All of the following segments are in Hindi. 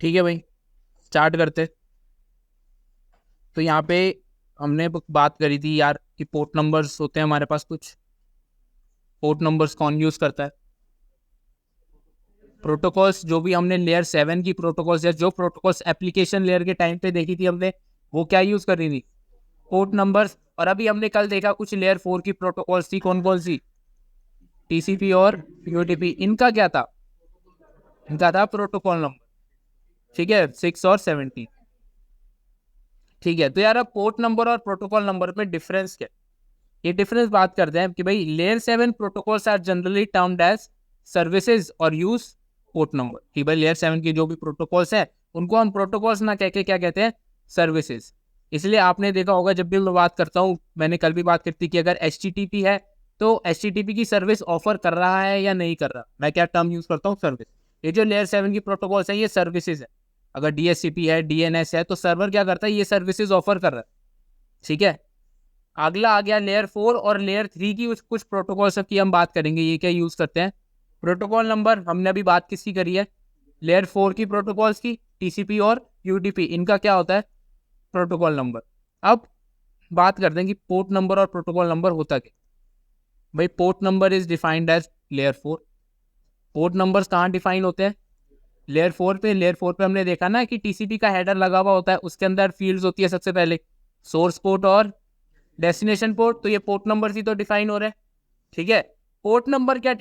ठीक है भाई, स्टार्ट करते। तो यहाँ पे हमने बात करी थी यार कि पोर्ट नंबर्स होते हैं हमारे पास कुछ। पोर्ट नंबर्स कौन यूज करता है? प्रोटोकॉल्स जो भी हमने लेयर 7 की प्रोटोकॉल्स या जो प्रोटोकॉल्स एप्लीकेशन लेयर के टाइम पे देखी थी हमने, वो क्या यूज कर रही थी? Port numbers. और अभी हमने कल देखा कुछ लेयर 4 की प्रोटोकॉल्स थी, कौन कौन सी? टीसीपी और यूडीपी। इनका क्या था? इनका था प्रोटोकॉल नंबर। ठीक है, 6 और 17। ठीक है, तो यार अब पोर्ट नंबर और प्रोटोकॉल नंबर में डिफरेंस क्या है? ये डिफरेंस बात करते हैं कि भाई layer 7 protocols are generally termed as services और यूज पोर्ट नंबर। कि भाई लेयर 7 की जो भी प्रोटोकॉल्स हैं उनको हम प्रोटोकॉल्स ना कह के क्या कहते हैं? सर्विसेज। इसलिए आपने देखा होगा जब भी मैं बात करता हूँ, मैंने कल भी बात करती कि अगर HTTP है तो HTTP की सर्विस ऑफर कर रहा है या नहीं कर रहा, मैं क्या टर्म यूज करता हूँ? सर्विस। ये जो लेयर 7 की प्रोटोकॉल्स है ये सर्विसेज है। अगर DHCP है, DNS है, तो सर्वर क्या करता है? ये सर्विसेज ऑफर कर रहा है। ठीक है, अगला आ गया लेयर 4 और लेयर 3 की कुछ प्रोटोकॉल सब की हम बात करेंगे। ये क्या यूज करते हैं? Protocol number. हमने अभी बात किसकी करी है? लेयर 4 की प्रोटोकॉल्स की, TCP और UDP। इनका क्या होता है? Protocol number. अब बात करते हैं कि पोर्ट नंबर और प्रोटोकॉल नंबर होता क्या। भाई port number is defined edge layer 4। Port numbers कहाँ डिफाइन होते हैं? लेयर 4 पे। लेयर 4 पे हमने देखा ना कि TCP का हेडर लगा हुआ होता है, उसके अंदर फील्ड्स होती है सबसे पहले, सोर्स पोर्ट और डेस्टिनेशन पोर्ट। तो ये पोर्ट नंबर ही तो डिफाइन हो रहे हैं। ठीक है, पोर्ट नंबर क्या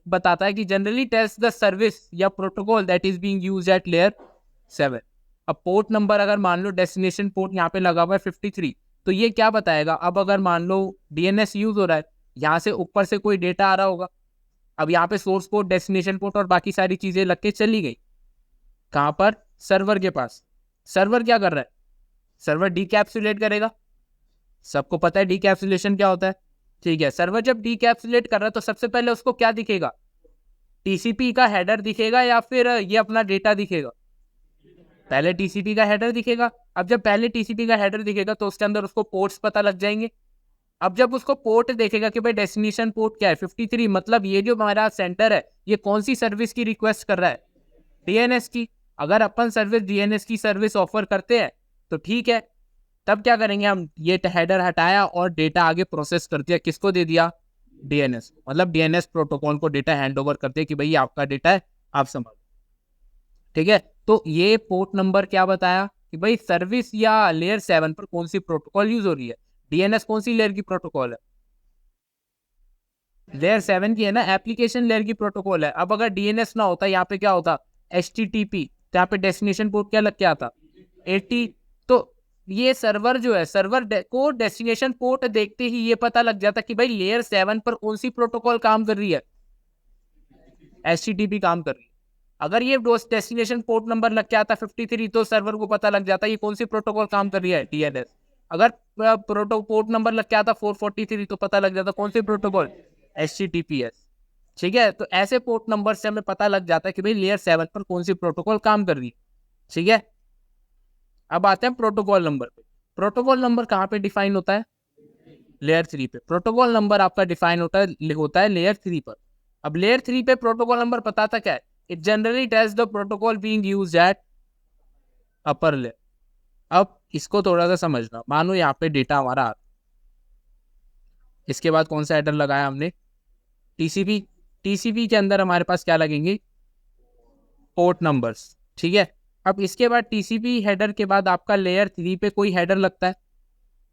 बताता है कि जनरली टेल्स द सर्विस या protocol that is being used eight layer 7। अब पोर्ट नंबर अगर मान लो डेस्टिनेशन पोर्ट यहाँ पे लगा हुआ है 53, तो ये क्या बताएगा? अब अगर मान लो DNS यूज हो रहा है, यहाँ से ऊपर से कोई डेटा आ रहा होगा। अब यहाँ पे सोर्स पोर्ट, डेस्टिनेशन पोर्ट और बाकी सारी चीजें लग के चली गई कहाँ पर? सर्वर के पास। सर्वर क्या कर रहा है? सर्वर डीकैप्सुलेट करेगा। सबको पता है डीकैप्सुलेशन क्या होता है। ठीक है, सर्वर जब डीकैप्सुलेट कर रहा है तो सबसे पहले उसको क्या दिखेगा? TCP का हेडर दिखेगा या फिर ये अपना डेटा दिखेगा? पहले TCP का हेडर दिखेगा। अब जब पहले TCP का हेडर दिखेगा तो उसके अंदर उसको पोर्ट्स पता लग जाएंगे। अब जब उसको पोर्ट देखेगा कि भाई डेस्टिनेशन पोर्ट क्या है 53, मतलब ये जो हमारा सेंटर है ये कौन सी सर्विस की रिक्वेस्ट कर रहा है? DNS की। अगर अपन सर्विस DNS की सर्विस ऑफर करते हैं तो ठीक है, तब क्या करेंगे हम? ये हेडर हटाया और डेटा आगे प्रोसेस कर दिया। किसको दे दिया? DNS। मतलब DNS प्रोटोकॉल को डेटा हैंड ओवर कर दिया कि भाई आपका डेटा है, आप संभालो। ठीक है, तो ये पोर्ट नंबर क्या बताया कि भाई सर्विस या लेयर 7 पर कौन सी प्रोटोकॉल यूज हो रही है। DNS कौन सी लेयर की प्रोटोकॉल है? लेयर 7 की है ना, एप्लीकेशन लेयर की प्रोटोकॉल है। अब अगर DNS ना होता, यहाँ पे क्या होता? HTTP। तो यहाँ पे डेस्टिनेशन पोर्ट क्या लग के आता? 80। तो ये सर्वर जो है, सर्वर को डेस्टिनेशन पोर्ट देखते ही ये पता लग जाता कि भाई लेयर 7 पर कौन सी प्रोटोकॉल काम कर रही है? HTTP काम कर रही है। अगर ये डेस्टिनेशन पोर्ट नंबर लग के आता 53, तो सर्वर को पता लग जाता ये कौन सी प्रोटोकॉल काम कर रही है? DNS। अगर पोर्ट नंबर लग के आता 443, तो पता लग जाता कौन सी प्रोटोकॉल? HTTPS। ठीक है, तो ऐसे पोर्ट नंबर से हमें पता लग जाता है कि भाई लेयर 7 पर कौन सी प्रोटोकॉल काम कर रही है। ठीक है, अब आते हैं प्रोटोकॉल नंबर पे। प्रोटोकॉल नंबर कहाँ पे डिफाइन होता है? लेयर 3 पे। प्रोटोकॉल नंबर आपका डिफाइन होता है लेयर 3 पर। अब लेयर 3 पे प्रोटोकॉल नंबर बताता क्या है? It generally tells the protocol being used at upper layer. अब इसको थोड़ा सा समझना। मानो यहाँ पे डेटा हमारा आ, इसके बाद कौन सा हेडर लगाया हमने? TCP। TCP के अंदर हमारे पास क्या लगेंगे? Port numbers. ठीक है, अब इसके बाद TCP हेडर के बाद आपका लेयर 3 पे कोई हेडर लगता है।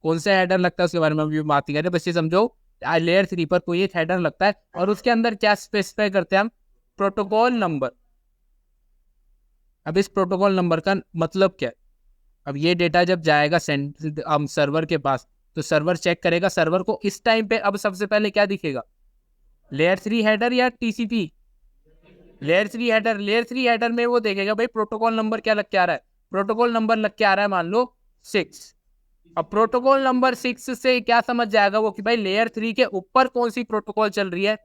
कौन सा हेडर लगता है उसके बारे में अभी बात नहीं कर रहे, बस ये समझो लेयर 3 पर कोई एक हेडर लगता है और उसके अंदर क्या स्पेसिफाई करते हैं हम? Protocol number. अब इस प्रोटोकॉल नंबर का मतलब क्या है? अब ये डेटा जब जाएगा सर्वर के पास, तो सर्वर चेक करेगा। सर्वर को इस टाइम पे अब सबसे पहले क्या दिखेगा? लेयर 3 हेडर या TCP? लेयर 3 हेडर में वो देखेगा भाई प्रोटोकॉल नंबर क्या लग के आ रहा है। प्रोटोकॉल नंबर लग के आ रहा है मान लो 6। अब प्रोटोकॉल नंबर 6 से क्या समझ जाएगा वो कि भाई लेयर 3 के ऊपर कौन सी प्रोटोकॉल चल रही है।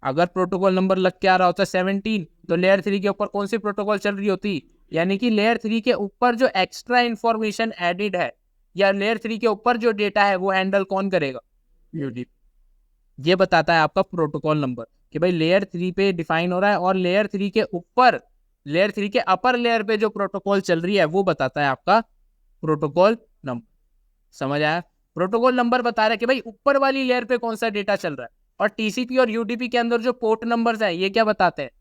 अगर प्रोटोकॉल नंबर लग के आ रहा होता 17, तो लेयर 3 के ऊपर कौन सी प्रोटोकॉल चल रही होती? यानी कि लेयर 3 के ऊपर जो एक्स्ट्रा इंफॉर्मेशन एडिड है या लेयर 3 के ऊपर जो डेटा है वो हैंडल कौन करेगा? UDP। ये बताता है आपका प्रोटोकॉल नंबर कि भाई लेयर 3 पे डिफाइन हो रहा है और लेयर 3 के ऊपर लेयर 3 के अपर लेयर पे जो प्रोटोकॉल चल रही है वो बताता है आपका प्रोटोकॉल नंबर। समझ आया? प्रोटोकॉल नंबर बता रहा है कि भाई ऊपर वाली लेयर पे कौन सा डेटा चल रहा है, और टीसीपी और यूडीपी के अंदर जो पोर्ट नंबर्स है ये क्या बताते हैं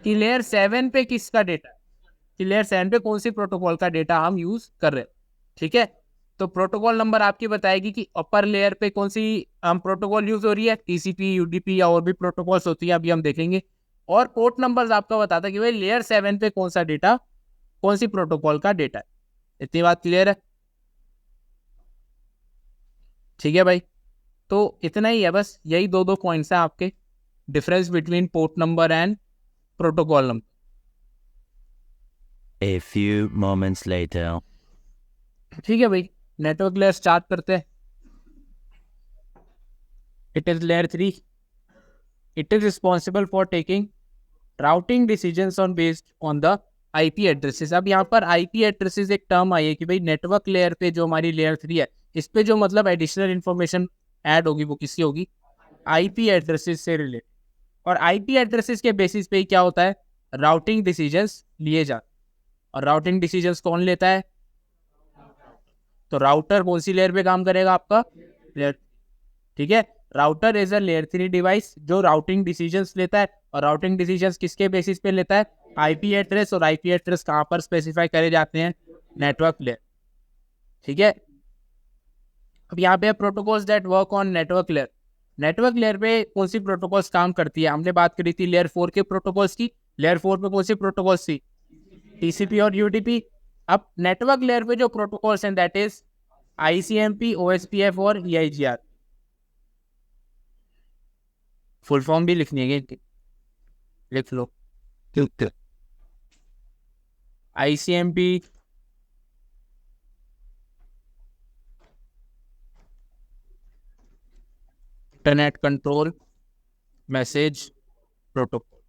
कि लेयर 7 पे किसका डेटा है, कि लेयर 7 पे कौन सी प्रोटोकॉल का डेटा हम यूज कर रहे हैं। ठीक है, तो प्रोटोकॉल नंबर आपकी बताएगी कि अपर लेयर पे कौन सी प्रोटोकॉल यूज हो रही है, टीसीपी यूडीपी या और भी प्रोटोकॉल्स होती है, अभी हम देखेंगे। और पोर्ट नंबर्स आपका बताता है कि भाई लेयर 7 पे कौन सा डेटा, कौन सी प्रोटोकॉल का डेटा है। इतनी बात क्लियर है? ठीक है भाई, तो इतना ही है बस, यही दो पॉइंट्स हैं आपके, difference between port number and protocol number. A few moments later. ठीक है भाई, नेटवर्क लेयर स्टार्ट करते हैं। It is layer 3, it is responsible for taking routing decisions on based on the IP addresses. अब यहाँ पर आईपी एड्रेसेस एक टर्म आई है कि भाई नेटवर्क लेयर पे जो हमारी लेयर 3 है, इस पे जो मतलब एडिशनल इन्फॉर्मेशन ऐड होगी वो किसकी होगी, आईपी एड्रेसेस से रिलेटेड। और आईपी एड्रेसेस के बेसिस पे ही क्या होता है, राउटिंग डिसीजंस लिए जाते हैं। और राउटिंग डिसीजंस कौन लेता है, तो राउटर कौन सी लेयर पे काम करेगा, आपका लेयर। ठीक है, router is a layer 3 device जो राउटिंग डिसीजंस लेता है। और राउटिंग डिसीजंस किसके बेसिस पे लेता है, आईपी एड्रेस। और आईपी एड्रेस कहाँ पर स्पेसिफाई करे जाते हैं, नेटवर्क लेयर। ठीक है, अब यहाँ पे protocols that work on network layer. Network layer पे कौन सी प्रोटोकॉल्स काम करती है, हमने बात करी थी लेयर 4 के प्रोटोकॉल्स की। लेयर 4 पे कौन सी प्रोटोकॉल्स थी, टीसीपी और यूडीपी। अब नेटवर्क लेयर पे जो प्रोटोकॉल्स हैं दैट इज आईसीएमपी, ओएसपीएफ और ईआईजीआर। फुल फॉर्म भी लिखनी है, लिख लो। ICMP, internet control message protocol.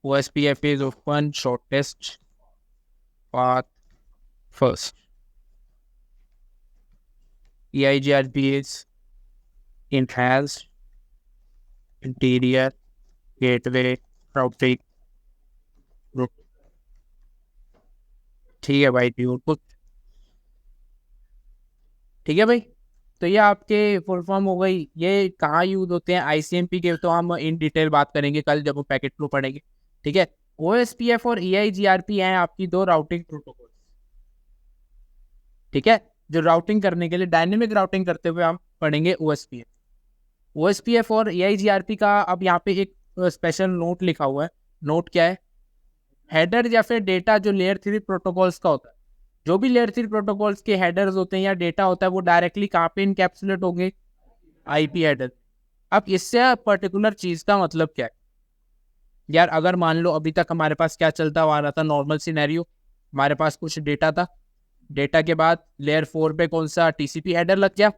OSPF is open shortest path first. EIGRP is enhanced interior gateway routing group. ठीक है भाई, कुछ ठीक है भाई। तो ये आपके फुल फॉर्म हो गई। ये कहाँ यूज होते हैं आईसीएमपी के, तो हम इन डिटेल बात करेंगे कल जब हम पैकेट फ्लो पढ़ेंगे। ठीक है, OSPF और EIGRP हैं आपकी दो राउटिंग प्रोटोकॉल। ठीक है, जो राउटिंग करने के लिए, डायनेमिक राउटिंग करते हुए हम पढ़ेंगे OSPF और EIGRP का। अब यहाँ पे एक स्पेशल नोट लिखा हुआ है। नोट क्या है, हेडर या फिर डेटा जो लेयर 3 प्रोटोकॉल्स का होता है, जो भी लेयर 3 प्रोटोकॉल्स के हेडर्स होते हैं या डेटा होता है वो डायरेक्टली कहाँ पे इनकैप्सुलेट होंगे, आईपी हेडर। अब इससे पर्टिकुलर चीज का मतलब क्या है यार, अगर मान लो अभी तक हमारे पास क्या चलता आ रहा था, नॉर्मल सिनेरियो, हमारे पास कुछ डेटा था, डेटा के बाद लेयर 4 पे कौन सा टीसीपी हेडर लग गया।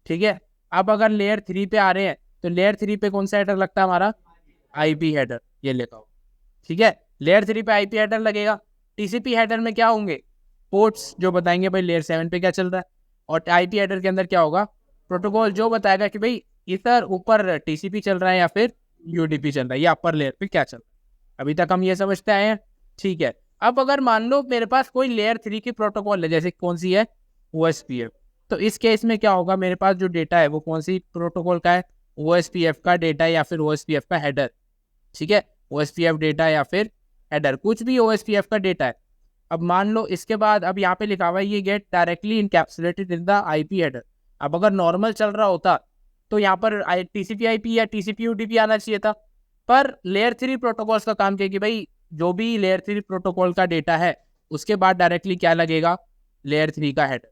ठीक है, अब अगर लेयर 3 पे आ रहे हैं तो लेयर 3 पे कौन सा हेडर लगता है, हमारा आईपी हेडर, ये लिखा हो। ठीक है, लेयर 3 पे आईपी हेडर लगेगा। टीसीपी हेडर में क्या होंगे, पोर्ट्स जो बताएंगे भाई लेयर 7 पे क्या चल रहा है। और आईपी हेडर के अंदर क्या होगा, प्रोटोकॉल जो बताएगा कि भाई इधर ऊपर टीसीपी चल रहा है या फिर यूडीपी चल रहा है, या अपर लेयर पे क्या चल रहा है। अभी तक हम ये समझते आए हैं। ठीक है, अब अगर मान लो मेरे पास कोई लेयर 3 की प्रोटोकॉल है, जैसे कौन सी है, OSPF, तो इस केस में क्या होगा, मेरे पास जो डेटा है वो कौन सी प्रोटोकॉल का है, OSPF का डेटा या फिर OSPF का हेडर। ठीक है, OSPF डेटा या फिर हेडर, कुछ भी OSPF का डेटा है। अब मान लो इसके बाद अब यहाँ पे लिखा हुआ है ये get directly encapsulated in the IP header. अब अगर नॉर्मल चल रहा होता तो यहाँ पर TCP IP या TCP UDP आना चाहिए था, पर लेयर 3 प्रोटोकॉल्स का काम किया कि भाई जो भी लेयर 3 प्रोटोकॉल का डेटा है उसके बाद डायरेक्टली क्या लगेगा, लेयर 3 का हेडर।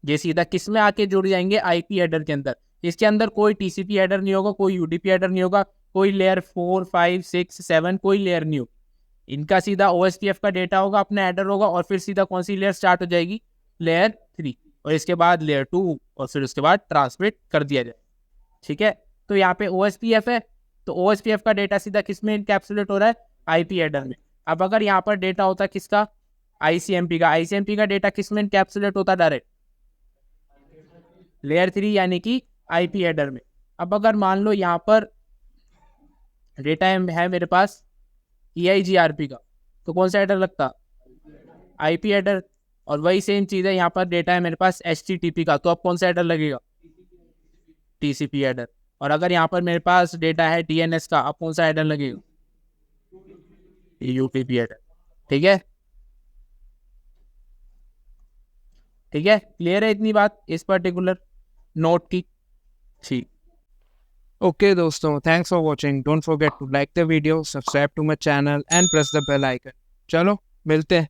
ये सीधा किस में आके जुड़ जाएंगे, आईपी हेडर के अंदर। इसके अंदर कोई टीसीपी हेडर नहीं होगा, कोई यूडीपी हेडर नहीं होगा, कोई लेयर 4, 5, 6, 7 कोई लेयर नहीं होगी। इनका सीधा OSPF का डेटा होगा, अपना हेडर होगा, और फिर सीधा कौन सी लेयर स्टार्ट हो जाएगी, लेयर 3, और इसके बाद लेयर 2, और फिर उसके बाद ट्रांसमिट कर दिया जाए। ठीक है, तो यहाँ पे OSPF है, तो OSPF का डेटा सीधा किस में इनकैप्सुलेट हो रहा है, आईपी हेडर में। अब अगर यहाँ पर डेटा होता किसका, ICMP का, ICMP का डेटा किस में इनकैप्सुलेट होता, डायरेक्ट लेयर 3 यानी कि आईपी हेडर में। अब अगर मान लो यहाँ पर डेटा है मेरे पास EIGRP का, तो कौन सा हेडर लगता? IP header. और वही सेम चीज़ है, यहाँ पर डेटा है मेरे पास HTTP का, तो अब कौन सा हेडर लगेगा? TCP header. और अगर यहाँ पर मेरे पास डेटा है DNS का, अब कौन सा हेडर लगेगा? UTP header. ठीक है, ठीक है, क्लियर है इतनी बात इस पर्टिकुलर नोट की? ठीक। Okay दोस्तों, thanks for watching. Don't forget to like the video, subscribe to my channel and press the bell icon. चलो मिलते हैं।